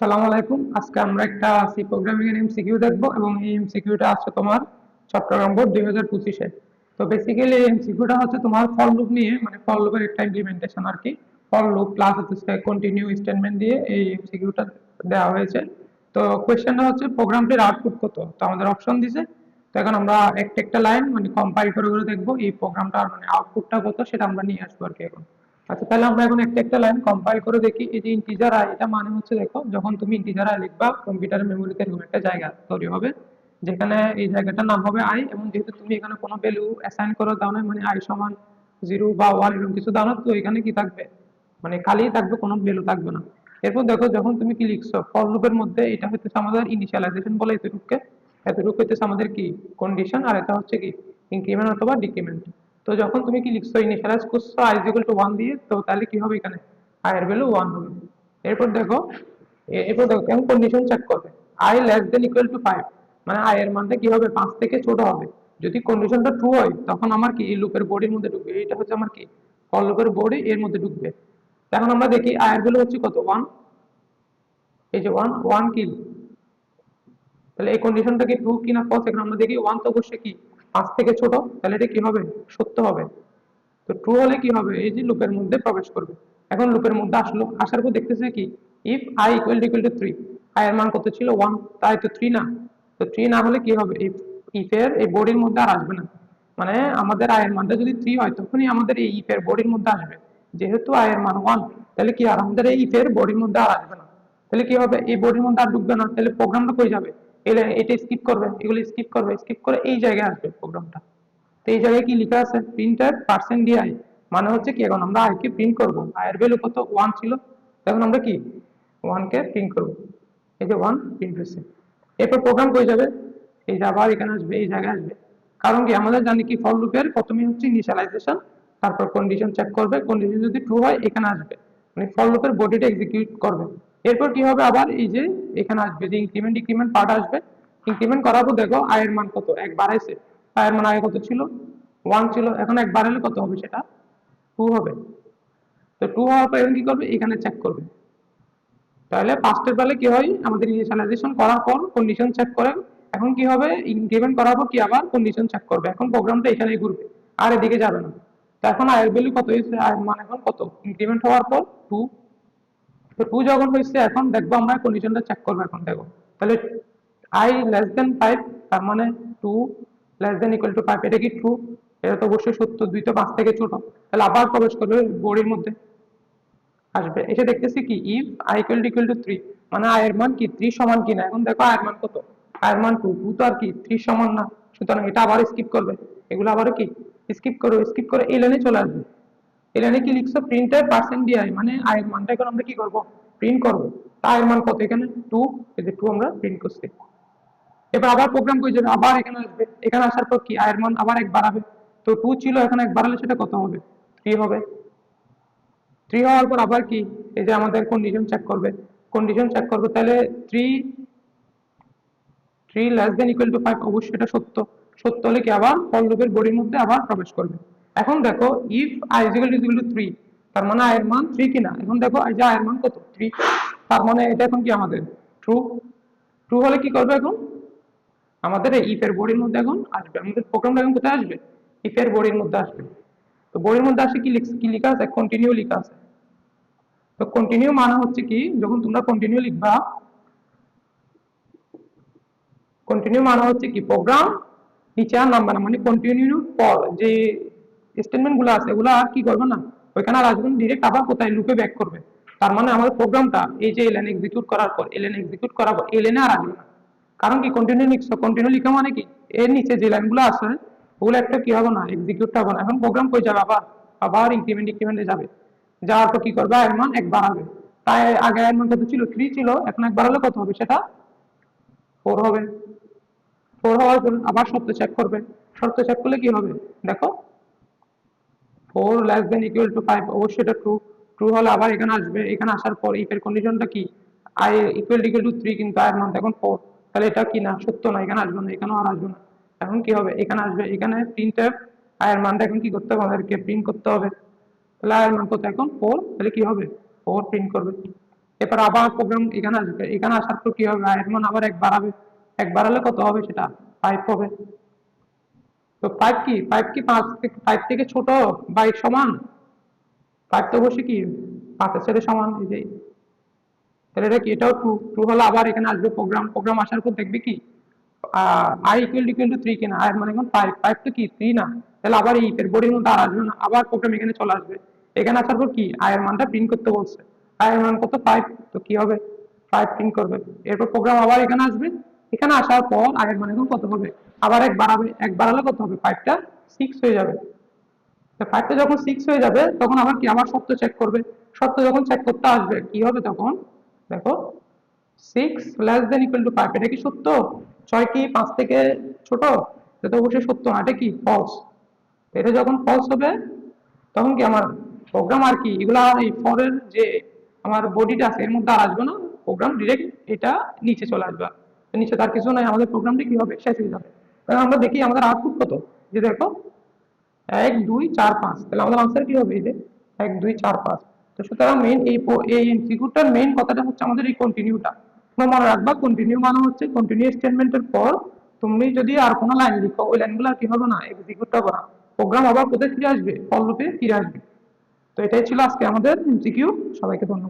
সালাম আলাইকুম। আজকে আমরা একটা সি প্রোগ্রামিং এর এমসিকিউ দেখবো এবং এই এমসিকিউটা আছে তোমার চট্টগ্রাম বোর্ড 2025-এ। তো বেসিক্যালি এই এমসিকিউটা হচ্ছে তোমার ফর লুপ নিয়ে, মানে ফর লুপের একটা ইমপ্লিমেন্টেশন আর কি। ফর লুপ প্লাস হচ্ছে কন্টিনিউ স্টেটমেন্ট দিয়ে এই এমসিকিউটা দেওয়া হয়েছে। তো কোয়েশ্চেনটা হচ্ছে প্রোগ্রামটির আউটপুট কত। তো আমাদের অপশন দিছে। তো এখন আমরা একটা একটা লাইন মানে কম্পাইল করে করে দেখবো এই প্রোগ্রামটার মানে আউটপুটটা কত, সেটা আমরা নিয়ে আসবো আর কি এখন। আচ্ছা, তাহলে আমরা এখন একটা একটা লাইন কম্পাইল করে দেখি। এই যে ইন্টিজার আই, এটা মানে হচ্ছে দেখো, যখন তুমি ইন্টিজার আই লিখবা কম্পিউটারের মেমোরিতে এরকম একটা জায়গা তৈরি হবে, যেখানে এই জায়গাটার নাম হবে আই। এবং যেহেতু তুমি এখানে কোনো ভ্যালু অ্যাসাইন করে দাও না, মানে আই সমান 0 বা 1 এরকম কিছু দাও না, তো এখানে কি থাকবে, মানে খালি থাকবে, কোনো ভ্যালু থাকবে না। এরপর দেখো, যখন তুমি কি লিখছো ফর লুপের মধ্যে, এটা হচ্ছে আমাদের ইনিশিয়ালাইজেশন বলে, এতটুকুকে এতটুকু হচ্ছে আমাদের কি কন্ডিশন, আর এটা হচ্ছে কি ইনক্রিমেন্ট অথবা ডিক্রিমেন্ট। তো যখন তুমি কি লিখছো ইনিশিয়ালাইজ করছো i ইকুয়াল টু 1 দিয়ে, তো তাহলে কি হবে, এখানে i এর ভ্যালু 1 হবে। এরপর দেখো, কেমন কন্ডিশন চেক করবে, i less than equal to 5, মানে i এর মানটা কি হবে 5 থেকে ছোট হবে। যদি কন্ডিশনটা ট্রু হয়, তখন আমার কি এই লুপের বডির মধ্যে ঢুকবে, এটা হচ্ছে আমার কি ফর লুপের বডি, এর মধ্যে ঢুকবে। এখন আমরা দেখি i এর ভ্যালু হচ্ছে কত, 1। এই যে 1 1 কি, তাহলে এই কন্ডিশনটা কি ট্রু কিনা ফলস, এখন আমরা দেখি 1 তো অবশ্যই কি 5 থেকে ছোট, তাহলে এটা কি হবে, সত্য হবে। তো ট্রু হলে কি হবে, এই যে লুপের মধ্যে প্রবেশ করবে। এখন লুপের মধ্যে আসলো, আসার পর দেখতেছে কি, if i equal to 3, i এর মান কত ছিল 1, তাই তো 3 না। তো 3 না হলে কি হবে, ইফ এর এই বডির মধ্যে আর আসবে না। মানে আমাদের i এর মানটা যদি 3 হয়, তখনই আমাদের এই ইফ এর বডির মধ্যে আসবে। যেহেতু i এর মান 1, তাহলে কি আর আমাদের এই ইফ এর বডির মধ্যে আর আসবে না। তাহলে কি হবে, এই বডির মধ্যে আর ঢুকবে না, তাহলে প্রোগ্রামটা কই যাবে, এটা স্কিপ করবে, এগুলো স্কিপ করবে, স্কিপ করে এই জায়গায় আসবে প্রোগ্রামটা। তো এই জায়গায় কি লেখা আছে, প্রিন্টার পার্সেন্ট ডিআই, মানে হচ্ছে কি, এখন আমরা আই কে প্রিন্ট করবো, আই এর ভ্যালু কত 1 ছিল, এখন আমরা কি 1 কে প্রিন্ট করবো। এই যে 1 প্রিন্ট হয়েছে। এরপর প্রোগ্রাম কই যাবে, এই যে আবার এখানে আসবে, এই জায়গায় আসবে। কারণ কি, আমাদের জানি কি ফর লুপের প্রথমে হচ্ছে ইনিশিয়ালাইজেশন, তারপর কন্ডিশন চেক করবে, কন্ডিশন যদি ট্রু হয় এখানে আসবে, মানে ফর লুপের বডিটা এক্সিকিউট করবে। এরপর কি হবে, আবার এই যে এখানে আসবে, যে ইনক্রিমেন্ট ডিক্রিমেন্ট পার্ট আসবে। ইনক্রিমেন্ট করার পর দেখো আয়ের মান কত, এক বাড়াইছে। আয়ের মান আগে কত ছিল, 1 ছিল, এখন এক বাড়ালে কত হবে, সেটা 2 হবে। তো 2 হওয়ার পর এখন কি করবে, এখানে চেক করবে। তাহলে ফার্স্টের বেলা কি হয়, আমাদের ইনিশিয়ালাইজেশন করার পর কন্ডিশন চেক করে। এখন কি হবে, ইনক্রিমেন্ট করার পর কি আবার কন্ডিশন চেক করবে, এখন প্রোগ্রামটা এখানেই ঘুরবে, আর এদিকে যাবে না। তো এখন আয়ের ভ্যালু কত হয়েছে, আয়ের মান এখন কত, ইনক্রিমেন্ট হওয়ার পর 2। তো 2 যখন হয়েছে, এখন দেখবো আমরা কন্ডিশনটা চেক করবো, এখন দেখো। তাহলে i লেস দেন 5, তার মানে 2 লেস দেন ইকুয়াল টু 5, এটা কি ট্রু, এটা তো অবশ্যই সত্য, 2 তো 5 থেকে ছোট। তাহলে আবার প্রবেশ করবে বডির মধ্যে, আসবে, এসে দেখতেছি কি ইফ i ইকুয়াল টু 3, মানে i এর মান কি 3 সমান কিনা। এখন দেখো i এর মান কত, i এর মান 2, 2 তো আর কি 3 সমান না, সুতরাং এটা আবার স্কিপ করবে, এগুলো আবার কি স্কিপ করবে, স্কিপ করে এই লাইনে চলে আসবে। এই লাইনে কি লিখছো, প্রিন্টার পার্সেন্ট ডিআই, মানে i এর মানটা এখন আমরা কি করব, প্রিন্ট করব। তা i এর মান কত, এখানে 2, এই যে 2 আমরা প্রিন্ট করছি। এবার আবার প্রোগ্রাম করে যাবে, আবার এখানে আসবে, এখানে আসার পর কি আয়ের মান আবার এক বাড়াবে। তো 2 ছিল, এখন এক বাড়ালে সেটা কত হবে, 3 হবে। 3 হওয়ার পর আবার কি, এই যে আমাদের কন্ডিশন চেক করবে, কন্ডিশন চেক করবে, তাহলে 3 3 লেস দেন ইকুয়াল টু 5, অবশ্যই এটা সত্য। সত্য হলে কি আবার ফর লুপের বডির মধ্যে আবার প্রবেশ করবে। এখন দেখো ইফ i ইকুয়াল টু 3, তার মানে i এর মান 3 কিনা। এখন দেখো এই যে i এর মান কত 3, তার মানে এটা এখন কি আমাদের ট্রু। ট্রু হলে কি করবে, এখন আমাদের এই ইফ এর বডির মধ্যে এখন আসবে, আমাদের প্রোগ্রামটা এখন কোথায় আসবে, ইফ এর বডির মধ্যে আসবে। তো বডির মধ্যে আসে কি লেখা আছে, কন্টিনিউ লেখা আছে। তো কন্টিনিউ মানে হচ্ছে কি, যখন তোমরা কন্টিনিউ লিখবা, কন্টিনিউ মানে হচ্ছে কি প্রোগ্রাম নিচে আর নামবে না, মানে কন্টিনিউ পর যে স্টেটমেন্ট গুলো আছে এগুলো আর কি করবে না, ওইখানে আর আসবে, ডিরেক্ট আবার কোথায় লুপে ব্যাক করবে। তার মানে আমাদের প্রোগ্রামটা এই যে এলএন এক্সিকিউট করার পর, এলএন এক্সিকিউট করার পর এলএন আর আসবে না। কারণ কি, কন্টিনিউ লিখছো, কন্টিনিউ লিখা মানে কি এর নিচে যে লাইনগুলো আছে ওগুলো একটা কি হবে না, এক্সিকিউট হবে না। এখন প্রোগ্রাম কই যাবে, আবার আবার ইনক্রিমেন্টে যাবে। যাওয়ার পর কি করবে, এর মান এক বাড়াবে। তাই আগে এর মান কত ছিল, 3 ছিল, এখন এক বাড়ালে কত হবে, সেটা 4 হবে। 4 হওয়ার পর আবার শর্ত চেক করবে, শর্ত চেক করলে কি হবে, দেখো 4 লেস দেন ইকুয়াল টু 5, অবশ্যই এটা ট্রু। ট্রু হলে আবার এখানে আসবে, এখানে আসার পর ইফ এর কন্ডিশনটা কি, i ইকুয়াল টু 3, কিন্তু i এর মান এখন 4, তাহলে এটা কি না, সত্য না, এখানে আসবে না, এখানেও আর আসবে না। এখন কি হবে, এখানে আসবে, এখানে প্রিন্টএফ i এর মানটা এখন কি করতে হবে, আমাদেরকে প্রিন্ট করতে হবে। তাহলে i এর মান কত এখন 4, তাহলে কি হবে 4 প্রিন্ট করবে। এরপর আবার প্রোগ্রাম এখানে আসবে, এখানে আসার পর কি হবে, এর মান আবার এক বাড়াবে, এক বাড়ালে কত হবে, সেটা 5 হবে। তো 5 কি, 5 কি 5 থেকে ছোট বা এর সমান? 5 তো অবশ্যই কি 5 এর সাথে সমান, এই যে তাহলে এটা কি, এটাও ট্রু, ট্রু হলে আবার এখানে আসবে প্রোগ্রাম, প্রোগ্রাম আসার পর দেখবে কি আই ইকুয়াল টু 3 কিনা, আর মানে এখন 5, 5 তো কি 3 না, তাহলে আবার এই এর বডির মধ্যে আর আসবে না, আবার প্রোগ্রাম এখানে চলে আসবে, এখানে আসার পর কি আই এর মানটা প্রিন্ট করতে বলছে, আই এর মান কত 5, তো কি হবে 5 প্রিন্ট করবে। এরপর প্রোগ্রাম আবার এখানে আসবে, এখানে আসার পর আই এর মান এখন কত হবে, আবার এক বাড়াবে, এক বাড়ালে কত হবে, 5টা 6 হয়ে যাবে। তো 5টা যখন 6 হয়ে যাবে তখন আবার কি আবার সত্য চেক করবে, সত্য যখন চেক করতে আসবে কি হবে তখন, দেখো 6 লেস দেন ইকুয়াল টু 5, এটা কি সত্য? 6 কি 5 থেকে ছোট? এটা তো অবশ্যই সত্য না, এটা কি ফলস। এটা যখন ফলস হবে তখন কি আমার প্রোগ্রাম আর কি এগুলা এই ফরের যে আমার বডিটা আছে এর মধ্যে আর আসবে না, প্রোগ্রাম ডিরেক্ট এটা নিচে চলে আসবে, তো নিচে তার কিছু নাই, আমাদের প্রোগ্রামটা কি হবে, শেষ হয়ে যাবে। তাহলে আমরা দেখি আমাদের আউটপুট কত, যে দেখো 1 2 4 5, তাহলে আমাদের আনসার কি হবে, এই যে 1 2 4 5। তো সুতরাং মেইন এই এমসিকিউটার মেইন কথাটা হচ্ছে আমাদের এই কন্টিনিউটা। তোমরা মনে রাখবা কন্টিনিউ মানে হচ্ছে কন্টিনিউ স্টেটমেন্টের পর তুমি যদি আর কোনো লাইন লিখো ওই লাইনগুলো আর কি হবে না, এক্সিকিউট হবে না, প্রোগ্রাম আবার কোথায় ফিরে আসবে, ফল লুপে ফিরে আসবে। তো এটাই ছিল আজকে আমাদের এমসিকিউ। সবাইকে ধন্যবাদ।